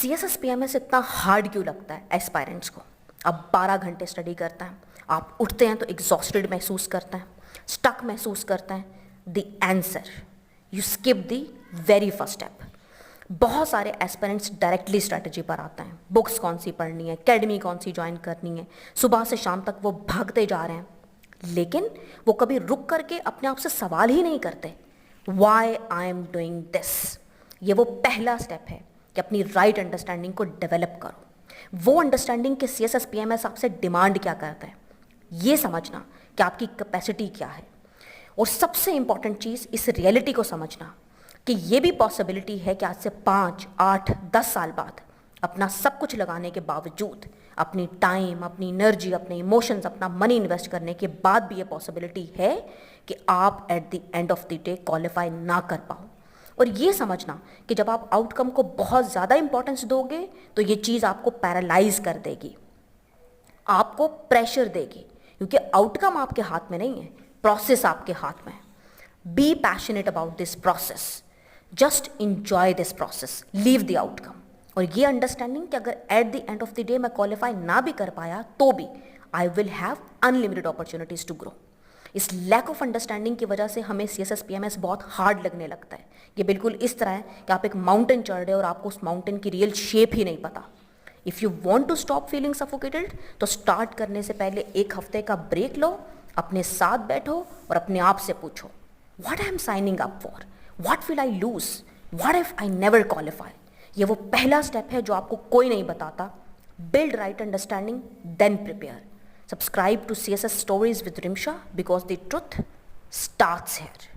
CSS PMS इतना hard क्यों लगता है एस्पायरेंट्स को? आप 12 घंटे स्टडी करते हैं, आप उठते हैं तो एग्जॉस्टेड महसूस करते हैं, स्टक महसूस करते हैं। The answer, you skip the very first step. बहुत सारे एस्पिरेंट्स डायरेक्टली स्ट्रैटेजी पर आते हैं, बुक्स कौन सी पढ़नी है, एकेडमी कौन सी ज्वाइन करनी है, सुबह से शाम तक वो भागते जा रहे हैं, लेकिन वो कभी रुक करके अपने आप से सवाल ही नहीं करते, why I am doing this. ये वो पहला स्टेप है कि अपनी राइट अंडरस्टैंडिंग को डेवलप करो। वो अंडरस्टैंडिंग के CSS PMS आपसे डिमांड क्या करता है, ये समझना कि आपकी कैपेसिटी क्या है, और सबसे इंपॉर्टेंट चीज़ इस रियलिटी को समझना कि ये भी पॉसिबिलिटी है कि आज से 5, 8, 10 साल बाद अपना सब कुछ लगाने के बावजूद, अपनी टाइम, अपनी एनर्जी, अपने इमोशंस, अपना मनी इन्वेस्ट करने के बाद भी ये पॉसिबिलिटी है कि आप eight the end of the day qualify ना कर पाओ। और ये समझना कि जब आप आउटकम को बहुत ज़्यादा इंपॉर्टेंस दोगे तो ये चीज़ आपको पैरालाइज कर देगी, आपको प्रेशर देगी, क्योंकि आउटकम आपके हाथ में नहीं है, प्रोसेस आपके हाथ में है। Be passionate about this process, just enjoy this process, leave the outcome. और ये अंडरस्टैंडिंग कि अगर at the end of the day मैं क्वालिफाई ना भी कर पाया तो भी I will have unlimited opportunities to grow. इस लैक ऑफ अंडरस्टैंडिंग की वजह से हमें CSS PMS बहुत हार्ड लगने लगता है। ये बिल्कुल इस तरह है कि आप एक माउंटेन चढ़ रहे हो और आपको उस माउंटेन की रियल शेप ही नहीं पता। If you want to stop feeling suffocated तो स्टार्ट करने से पहले 1 हफ्ते का ब्रेक लो, अपने साथ बैठो और अपने आप से पूछो, what I am signing up for, what will I lose, what if I never qualify. ये वो पहला स्टेप है जो आपको कोई नहीं बताता। Build right understanding, then prepare. Subscribe to CSS Stories with Rimsha because the truth starts here.